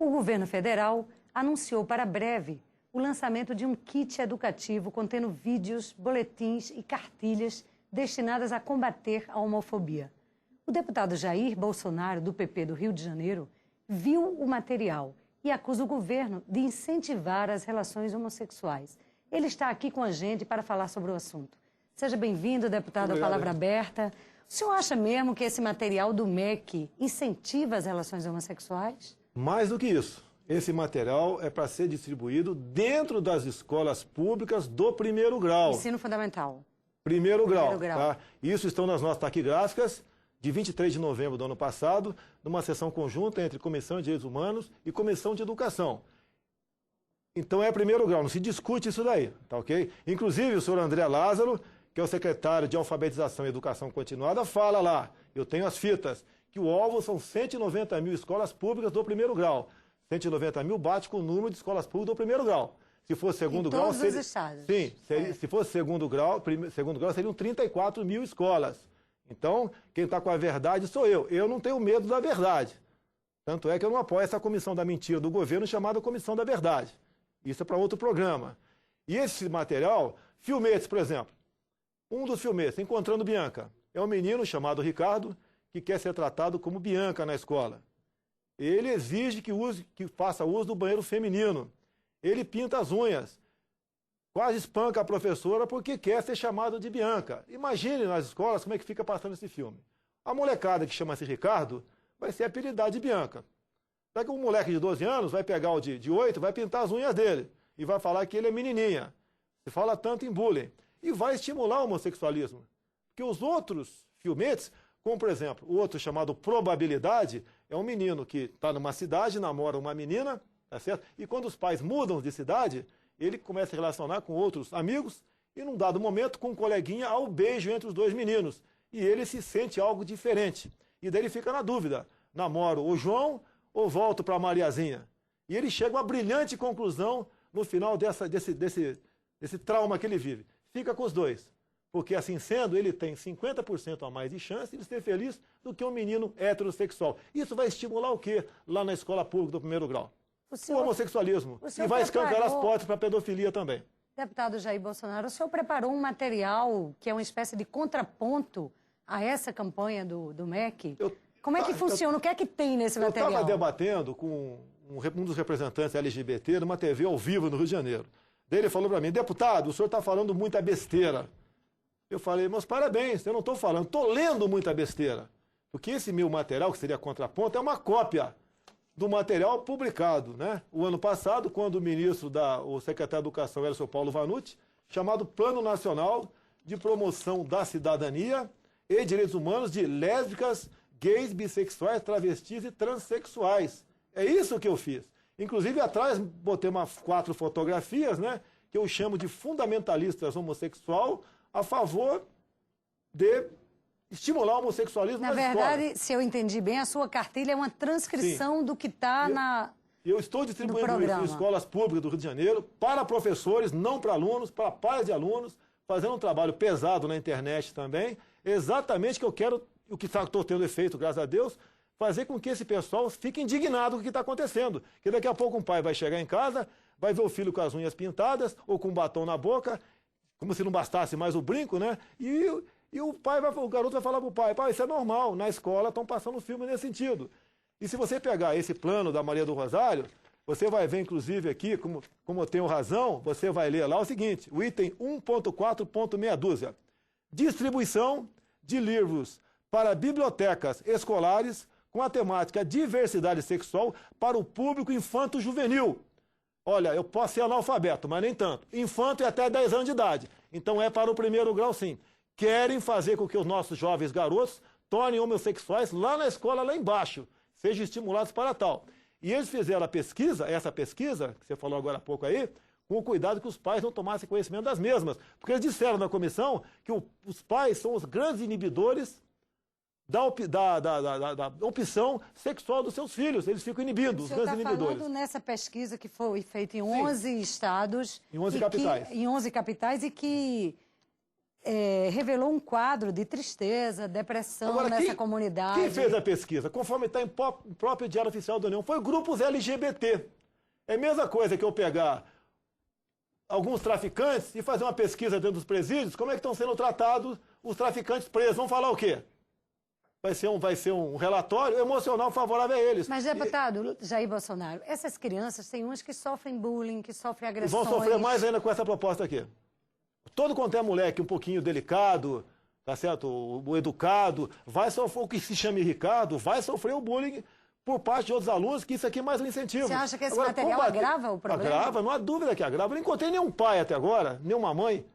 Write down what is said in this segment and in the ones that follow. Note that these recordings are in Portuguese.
O governo federal anunciou para breve o lançamento de um kit educativo contendo vídeos, boletins e cartilhas destinadas a combater a homofobia. O deputado Jair Bolsonaro, do PP do Rio de Janeiro, viu o material e acusa o governo de incentivar as relações homossexuais. Ele está aqui com a gente para falar sobre o assunto. Seja bem-vindo, deputado, à Palavra Aberta. O senhor acha mesmo que esse material do MEC incentiva as relações homossexuais? Mais do que isso. Esse material é para ser distribuído dentro das escolas públicas do primeiro grau. Ensino fundamental. Primeiro grau. Tá? Isso estão nas notas taquigráficas de 23 de novembro do ano passado, numa sessão conjunta entre Comissão de Direitos Humanos e Comissão de Educação. Então é primeiro grau, não se discute isso daí, tá ok? Inclusive o senhor André Lázaro, que é o secretário de Alfabetização e Educação Continuada, fala lá, eu tenho as fitas, que o alvo são 190 mil escolas públicas do primeiro grau. 190 mil bate com o número de escolas públicas do primeiro grau. Se fosse segundo grau... Todos os estados. Sim, se fosse segundo grau seriam 34 mil escolas. Então, quem está com a verdade sou eu. Eu não tenho medo da verdade. Tanto é que eu não apoio essa comissão da mentira do governo chamada Comissão da Verdade. Isso é para outro programa. E esse material, filmetes, por exemplo. Um dos filmetes, Encontrando Bianca, é um menino chamado Ricardo que quer ser tratado como Bianca na escola. Ele exige que faça uso do banheiro feminino. Ele pinta as unhas. Quase espanca a professora porque quer ser chamado de Bianca. Imagine nas escolas como é que fica passando esse filme. A molecada que chama-se Ricardo vai ser apelidada de Bianca. Daqui um moleque de 12 anos vai pegar o de 8, vai pintar as unhas dele. E vai falar que ele é menininha. Se fala tanto em bullying. E vai estimular o homossexualismo. Porque os outros filmetes, como por exemplo, o outro chamado Probabilidade, é um menino que está numa cidade, namora uma menina, tá certo? E quando os pais mudam de cidade, ele começa a relacionar com outros amigos e num dado momento, com um coleguinha, há um beijo entre os dois meninos. E ele se sente algo diferente. E daí ele fica na dúvida, namoro o João ou volto para a Mariazinha? E ele chega a uma brilhante conclusão no final desse trauma que ele vive. Fica com os dois. Porque assim sendo, ele tem 50% a mais de chance de ser feliz do que um menino heterossexual. Isso vai estimular o quê lá na escola pública do primeiro grau? O homossexualismo. E vai escancarar as portas para a pedofilia também. Deputado Jair Bolsonaro, o senhor preparou um material que é uma espécie de contraponto a essa campanha do MEC? Como é que funciona? O que é que tem nesse material? Eu estava debatendo com um dos representantes LGBT numa TV ao vivo no Rio de Janeiro. Daí ele falou para mim, deputado, o senhor está falando muita besteira. Eu falei, mas parabéns, eu não estou falando, estou lendo muita besteira. Porque esse meu material, que seria contraponto, é uma cópia do material publicado, né? O ano passado, quando o secretário de Educação era o senhor Paulo Vanucci, chamado Plano Nacional de Promoção da Cidadania e Direitos Humanos de Lésbicas, Gays, Bissexuais, Travestis e Transsexuais. É isso que eu fiz. Inclusive, atrás, botei 4 fotografias, né? Que eu chamo de fundamentalistas homossexual a favor de estimular o homossexualismo na escola. Na verdade, se eu entendi bem, a sua cartilha é uma transcrição do que está Eu estou distribuindo isso em escolas públicas do Rio de Janeiro, para professores, não para alunos, para pais de alunos, fazendo um trabalho pesado na internet também, exatamente que eu quero, o que estou tendo efeito, graças a Deus, fazer com que esse pessoal fique indignado com o que está acontecendo. Que daqui a pouco um pai vai chegar em casa, vai ver o filho com as unhas pintadas, ou com um batom na boca, como se não bastasse mais o brinco, né? E o garoto vai falar para o pai, isso é normal, na escola estão passando filme nesse sentido. E se você pegar esse plano da Maria do Rosário, você vai ver, inclusive, aqui, como eu tenho razão, você vai ler lá o seguinte, o item 1.4.6 distribuição de livros para bibliotecas escolares com a temática diversidade sexual para o público infanto-juvenil. Olha, eu posso ser analfabeto, mas nem tanto. Infanto é até 10 anos de idade. Então é para o primeiro grau, sim. Querem fazer com que os nossos jovens garotos tornem homossexuais lá na escola, lá embaixo. Sejam estimulados para tal. E eles fizeram essa pesquisa, que você falou agora há pouco aí, com o cuidado que os pais não tomassem conhecimento das mesmas. Porque eles disseram na comissão que os pais são os grandes inibidores da opção sexual dos seus filhos. Eles ficam inibindo, os grandes inibidores. Você está falando nessa pesquisa que foi feita em 11 estados. Em 11 capitais. Em 11 capitais e que revelou um quadro de tristeza, depressão Agora, nessa comunidade. Quem fez a pesquisa? Conforme está em próprio Diário Oficial da União, foi grupos LGBT. É a mesma coisa que eu pegar alguns traficantes e fazer uma pesquisa dentro dos presídios, como é que estão sendo tratados os traficantes presos. Vão falar o quê? Vai ser um relatório emocional favorável a eles. Mas, deputado Jair Bolsonaro, essas crianças têm umas que sofrem bullying, que sofrem agressões. Vão sofrer mais ainda com essa proposta aqui. Todo quanto é moleque um pouquinho delicado, tá certo? O educado, vai sofrer o que se chama Ricardo, vai sofrer o bullying por parte de outros alunos, que isso aqui é mais um incentivo. Você acha que esse material agrava o problema? Agrava, não há dúvida que agrava. Eu não encontrei nenhum pai até agora, nenhuma mãe,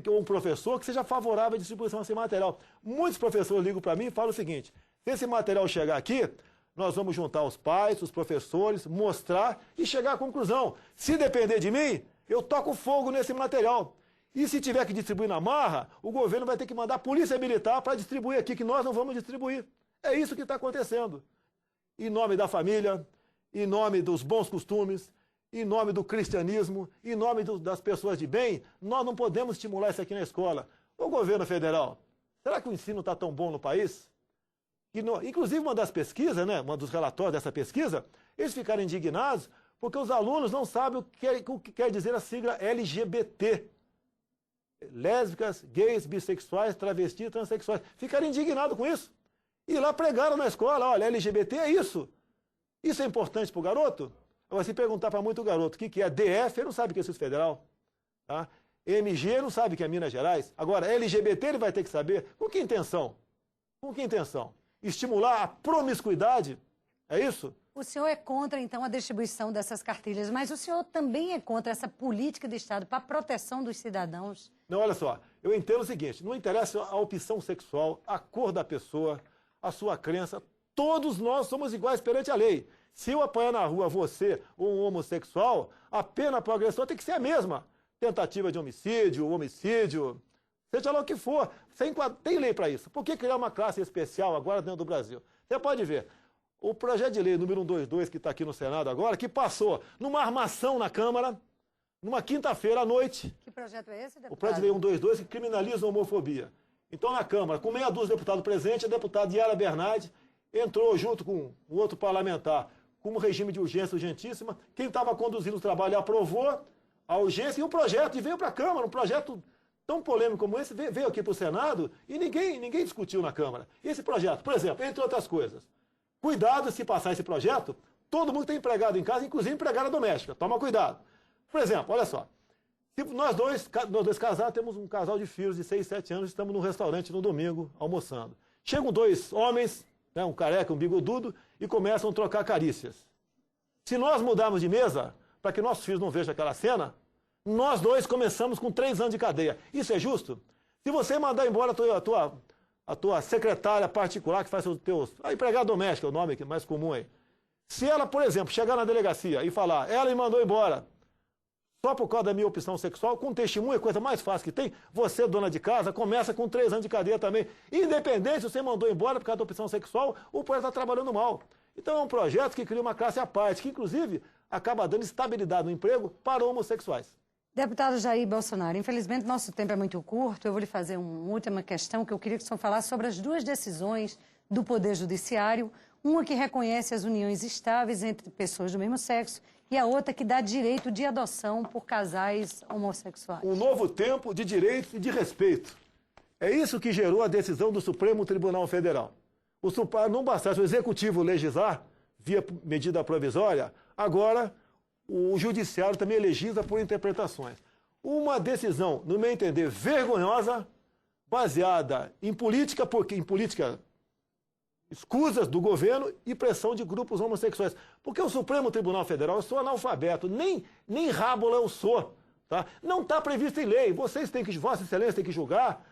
ou um professor que seja favorável à distribuição desse material. Muitos professores ligam para mim e falam o seguinte: se esse material chegar aqui, nós vamos juntar os pais, os professores, mostrar e chegar à conclusão. Se depender de mim, eu toco fogo nesse material. E se tiver que distribuir na marra, o governo vai ter que mandar a polícia militar para distribuir aqui, que nós não vamos distribuir. É isso que está acontecendo. Em nome da família, em nome dos bons costumes, em nome do cristianismo, em nome das pessoas de bem, nós não podemos estimular isso aqui na escola. O governo federal, será que o ensino está tão bom no país? Inclusive, uma das pesquisas, né, um dos relatórios dessa pesquisa, eles ficaram indignados porque os alunos não sabem o que quer dizer a sigla LGBT. Lésbicas, gays, bissexuais, travestis, transexuais. Ficaram indignados com isso. E lá pregaram na escola: olha, LGBT é isso. Isso é importante para o garoto? Agora, se perguntar para muito garoto o que é DF, ele não sabe o que é Distrito Federal. Tá? MG não sabe o que é Minas Gerais. Agora, LGBT ele vai ter que saber. Com que intenção? Com que intenção? Estimular a promiscuidade? É isso? O senhor é contra, então, a distribuição dessas cartilhas, mas o senhor também é contra essa política de Estado para a proteção dos cidadãos? Não, olha só, eu entendo o seguinte: não interessa a opção sexual, a cor da pessoa, a sua crença, todos nós somos iguais perante a lei. Se eu apanhar na rua você ou um homossexual, a pena para o agressor tem que ser a mesma. Tentativa de homicídio, seja lá o que for. Tem lei para isso. Por que criar uma classe especial agora dentro do Brasil? Você pode ver, o projeto de lei número 122, que está aqui no Senado agora, que passou numa armação na Câmara, numa quinta-feira à noite. Que projeto é esse, deputado? O projeto de lei 122, que criminaliza a homofobia. Então, na Câmara, com meia dúzia de deputados presentes, a deputada Yara Bernardi entrou junto com um outro parlamentar com um regime de urgência urgentíssima. Quem estava conduzindo o trabalho aprovou a urgência e o projeto, e veio para a Câmara, um projeto tão polêmico como esse, veio aqui para o Senado e ninguém discutiu na Câmara. E esse projeto, por exemplo, entre outras coisas, cuidado se passar esse projeto, todo mundo tem empregado em casa, inclusive empregada doméstica, toma cuidado. Por exemplo, olha só, se nós dois casados, temos um casal de filhos de 6, 7 anos, estamos num restaurante no domingo, almoçando. Chegam dois homens, né, um careca, um bigodudo, e começam a trocar carícias. Se nós mudarmos de mesa, para que nossos filhos não vejam aquela cena, nós dois começamos com 3 anos de cadeia. Isso é justo? Se você mandar embora a tua secretária particular, que faz os teus... A empregada doméstica é o nome mais comum aí. Se ela, por exemplo, chegar na delegacia e falar: ela me mandou embora só por causa da minha opção sexual, com testemunho é a coisa mais fácil que tem. Você, dona de casa, começa com 3 anos de cadeia também. Independente se você mandou embora por causa da opção sexual, o pai está trabalhando mal. Então é um projeto que cria uma classe à parte, que inclusive acaba dando estabilidade no emprego para homossexuais. Deputado Jair Bolsonaro, infelizmente nosso tempo é muito curto. Eu vou lhe fazer uma última questão que eu queria que o senhor falasse sobre as 2 decisões do Poder Judiciário. Uma que reconhece as uniões estáveis entre pessoas do mesmo sexo e a outra que dá direito de adoção por casais homossexuais. Um novo tempo de direitos e de respeito. É isso que gerou a decisão do Supremo Tribunal Federal. Não bastasse o Executivo legislar via medida provisória, agora o Judiciário também legisla por interpretações. Uma decisão, no meu entender, vergonhosa, baseada em política, escusas do governo e pressão de grupos homossexuais. Porque o Supremo Tribunal Federal, eu sou analfabeto, nem rábula eu sou. Tá? Não está previsto em lei. Vossa Excelência tem que julgar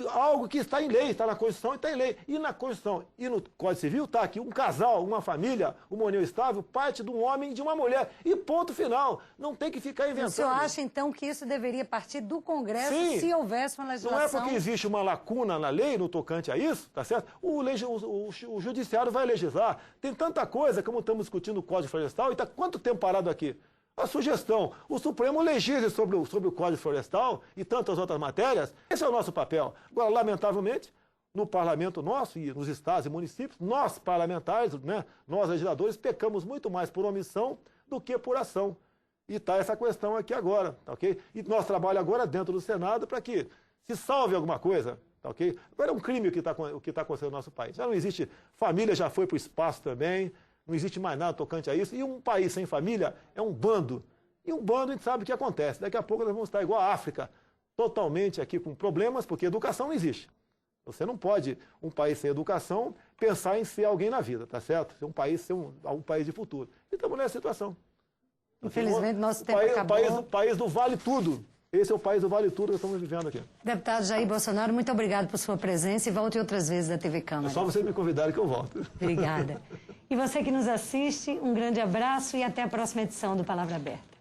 algo que está em lei, está na Constituição e está em lei. E na Constituição e no Código Civil está aqui: um casal, uma família, uma união estável, parte de um homem e de uma mulher. E ponto final. Não tem que ficar inventando. O senhor acha, então, que isso deveria partir do Congresso? Sim. Se houvesse uma legislação? Não é porque existe uma lacuna na lei no tocante a isso, tá certo? O Judiciário vai legislar. Tem tanta coisa, como estamos discutindo o Código Florestal, e está quanto tempo parado aqui? A sugestão, o Supremo legisle sobre o Código Florestal e tantas outras matérias, esse é o nosso papel. Agora, lamentavelmente, no parlamento nosso e nos estados e municípios, nós parlamentares, né, nós legisladores, pecamos muito mais por omissão do que por ação. E está essa questão aqui agora, tá ok? E nosso trabalho agora dentro do Senado para que se salve alguma coisa, tá ok? Agora é um crime o que está acontecendo no nosso país. Já não existe, família já foi para o espaço também, não existe mais nada tocante a isso. E um país sem família é um bando. E um bando a gente sabe o que acontece. Daqui a pouco nós vamos estar igual a África, totalmente aqui com problemas, porque educação não existe. Você não pode, um país sem educação, pensar em ser alguém na vida, tá certo? Ser um país de futuro. E estamos nessa situação. Infelizmente, nosso tempo acabou. O país do vale tudo. Esse é o país do vale tudo que estamos vivendo aqui. Deputado Jair Bolsonaro, muito obrigado por sua presença e volte outras vezes à TV Câmara. É só vocês me convidarem que eu volto. Obrigada. E você que nos assiste, um grande abraço e até a próxima edição do Palavra Aberta.